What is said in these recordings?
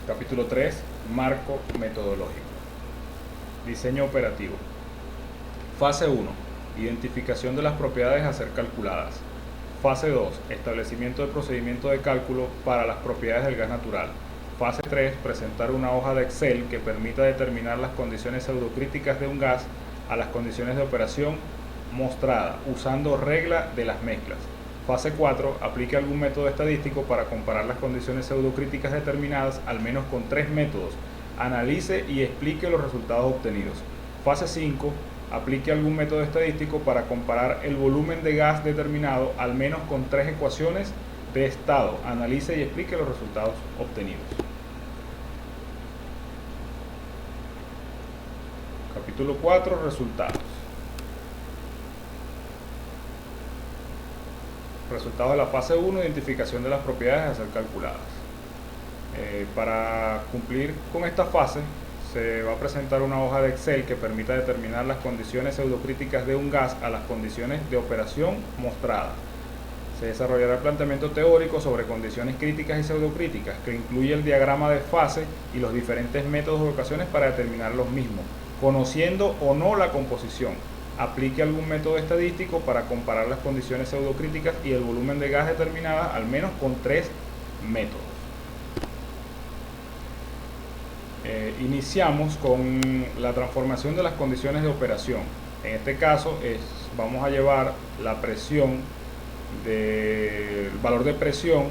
Capítulo 3. Marco metodológico. Diseño operativo. Fase 1. Identificación de las propiedades a ser calculadas. Fase 2. Establecimiento del procedimiento de cálculo para las propiedades del gas natural. Fase 3. Presentar una hoja de Excel que permita determinar las condiciones pseudocríticas de un gas a las condiciones de operación mostrada, usando regla de las mezclas. Fase 4. Aplique algún método estadístico para comparar las condiciones pseudocríticas determinadas, al menos con 3 métodos. Analice y explique los resultados obtenidos. Fase 5. Aplique algún método estadístico para comparar el volumen de gas determinado, al menos con 3 ecuaciones de estado. Analice y explique los resultados obtenidos. Capítulo 4. Resultados. Resultados de la fase 1, identificación de las propiedades a ser calculadas. Para cumplir con esta fase, se va a presentar una hoja de Excel que permita determinar las condiciones pseudocríticas de un gas a las condiciones de operación mostradas. Se desarrollará el planteamiento teórico sobre condiciones críticas y pseudocríticas, que incluye el diagrama de fase y los diferentes métodos o ocasiones para determinar los mismos, conociendo o no la composición. Aplique algún método estadístico para comparar las condiciones pseudocríticas y el volumen de gas determinada, al menos con 3 métodos. Iniciamos con la transformación de las condiciones de operación. En este caso vamos a llevar la presión, el valor de presión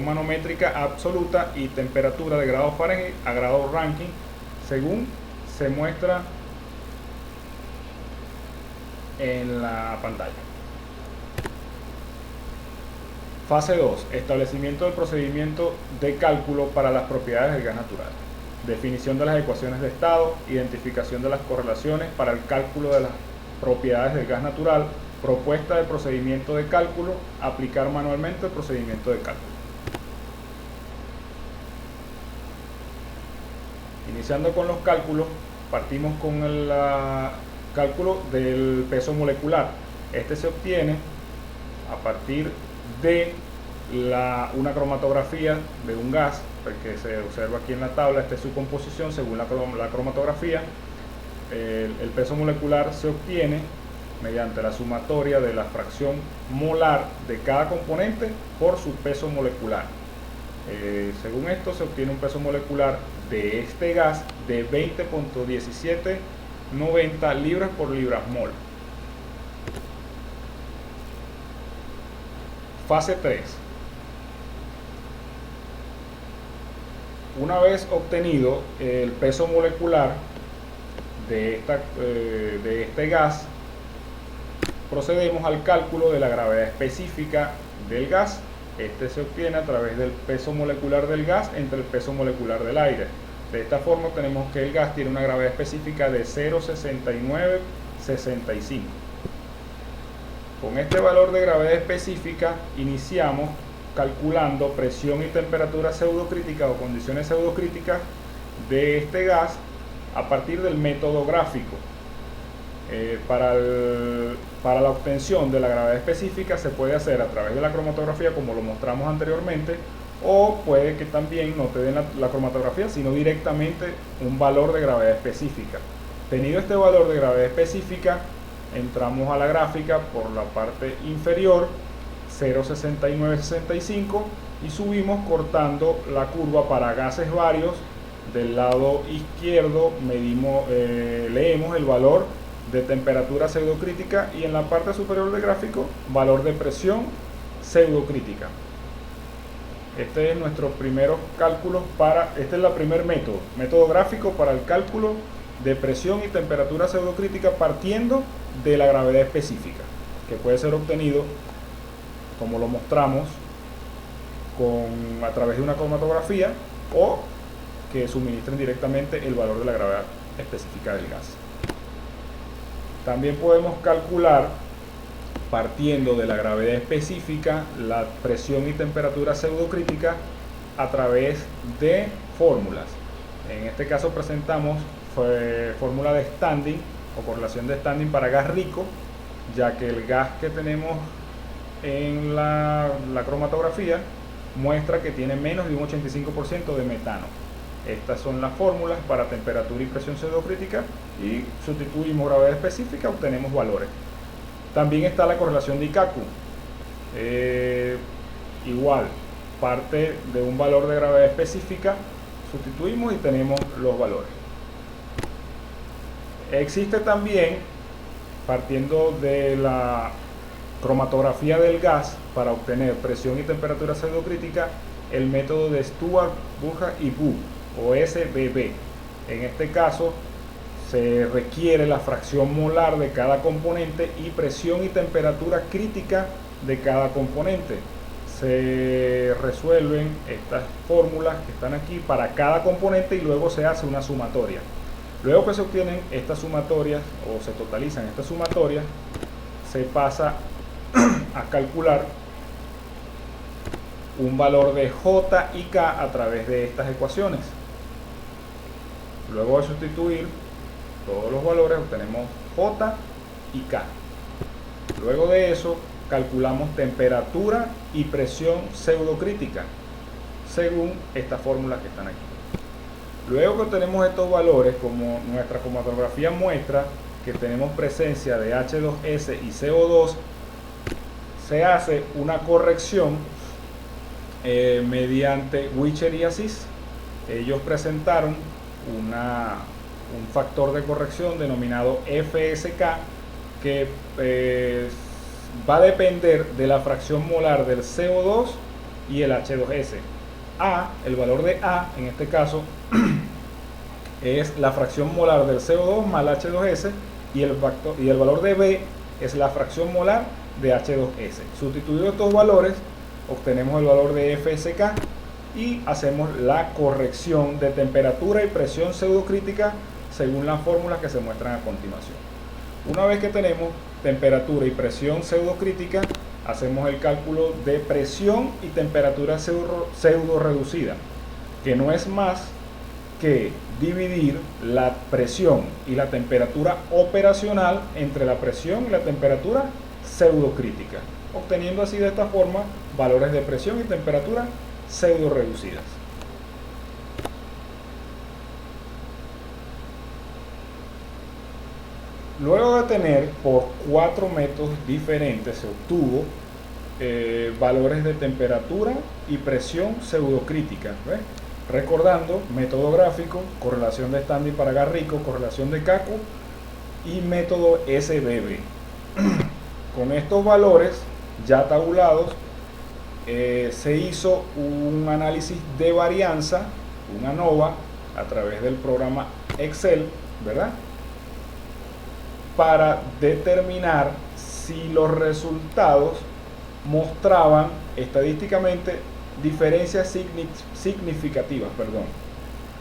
manométrica absoluta y temperatura de grado Fahrenheit a grado Rankine, según se muestra en la pantalla. Fase 2. Establecimiento del procedimiento de cálculo para las propiedades del gas natural. Definición de las ecuaciones de estado, identificación de las correlaciones para el cálculo de las propiedades del gas natural, propuesta de procedimiento de cálculo, aplicar manualmente el procedimiento de cálculo. Iniciando con los cálculos, partimos con el cálculo del peso molecular. Este se obtiene a partir de una cromatografía de un gas, que se observa aquí en la tabla. Esta es su composición según la cromatografía. El peso molecular se obtiene mediante la sumatoria de la fracción molar de cada componente por su peso molecular. Según esto se obtiene un peso molecular de este gas de 20.1790 libras por libras mol. Fase 3. Una vez obtenido el peso molecular de este gas, procedemos al cálculo de la gravedad específica del gas. Este se obtiene a través del peso molecular del gas entre el peso molecular del aire. De esta forma tenemos que el gas tiene una gravedad específica de 0,6965. Con este valor de gravedad específica iniciamos calculando presión y temperatura pseudocrítica o condiciones pseudocríticas de este gas a partir del método gráfico. Para la obtención de la gravedad específica se puede hacer a través de la cromatografía, como lo mostramos anteriormente, o puede que también no te den la cromatografía, sino directamente un valor de gravedad específica. Tenido este valor de gravedad específica, entramos a la gráfica por la parte inferior, 0,6965, y subimos cortando la curva para gases varios. Del lado izquierdo leemos el valor de temperatura pseudocrítica y en la parte superior del gráfico valor de presión pseudocrítica. Este es nuestro primer cálculo este es el primer método gráfico para el cálculo de presión y temperatura pseudocrítica partiendo de la gravedad específica, que puede ser obtenido, como lo mostramos, a través de una cromatografía, o que suministren directamente el valor de la gravedad específica del gas. También podemos calcular, partiendo de la gravedad específica, la presión y temperatura pseudocrítica a través de fórmulas. En este caso presentamos fórmula de Standing o correlación de Standing para gas rico, ya que el gas que tenemos en la cromatografía muestra que tiene menos de un 85% de metano. Estas son las fórmulas para temperatura y presión pseudocrítica y sustituimos gravedad específica, obtenemos valores. También está la correlación de Ikaku. Igual, parte de un valor de gravedad específica, sustituimos y tenemos los valores. Existe también, partiendo de la cromatografía del gas para obtener presión y temperatura pseudocrítica, el método de Stuart, Burkhardt y Wu, o SBB. En este caso se requiere la fracción molar de cada componente y presión y temperatura crítica de cada componente. Se resuelven estas fórmulas que están aquí para cada componente y luego se hace una sumatoria. Luego que se obtienen estas sumatorias o se totalizan estas sumatorias, se pasa a calcular un valor de J y K a través de estas ecuaciones. Luego de sustituir todos los valores obtenemos J y K. Luego de eso calculamos temperatura y presión pseudocrítica según estas fórmulas que están aquí. Luego que obtenemos estos valores, como nuestra cromatografía muestra que tenemos presencia de H2S y CO2, se hace una corrección mediante Witcher y Asís. Ellos presentaron un factor de corrección denominado FSK que va a depender de la fracción molar del CO2 y el H2S. El valor de A en este caso es la fracción molar del CO2 más el H2S y el valor de B es la fracción molar de H2S. Sustituyendo estos valores obtenemos el valor de FSK y hacemos la corrección de temperatura y presión pseudocrítica según las fórmulas que se muestran a continuación. Una vez que tenemos temperatura y presión pseudocrítica, hacemos el cálculo de presión y temperatura pseudo reducida, que no es más que dividir la presión y la temperatura operacional entre la presión y la temperatura pseudocrítica, obteniendo así de esta forma valores de presión y temperatura pseudo reducidas. Luego de tener por 4 métodos diferentes se obtuvo valores de temperatura y presión pseudocrítica. Recordando, método gráfico, correlación de Standing para Garrico, correlación de Kaku y método SBB. Con estos valores ya tabulados, se hizo un análisis de varianza, un ANOVA, a través del programa Excel, ¿verdad?, para determinar si los resultados mostraban estadísticamente diferencias significativas.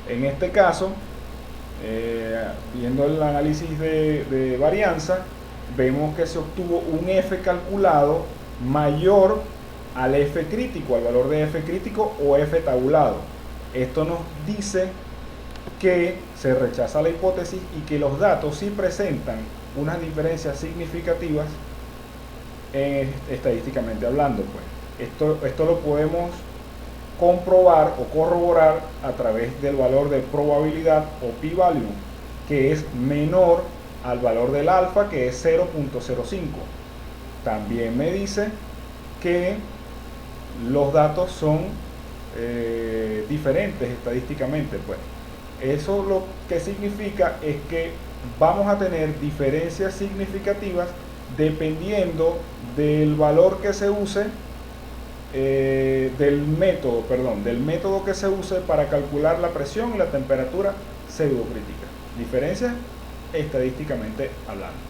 En este caso, viendo el análisis de varianza, vemos que se obtuvo un F calculado mayor al F crítico, al valor de F crítico o F tabulado. Esto nos dice que se rechaza la hipótesis y que los datos sí presentan unas diferencias significativas estadísticamente hablando. Esto lo podemos comprobar o corroborar a través del valor de probabilidad o p-value, que es menor al valor del alfa, que es 0.05. También me dice que los datos son diferentes estadísticamente. Eso lo que significa es que vamos a tener diferencias significativas dependiendo del valor que se use, del método que se use para calcular la presión y la temperatura pseudocrítica. Diferencias estadísticamente hablando.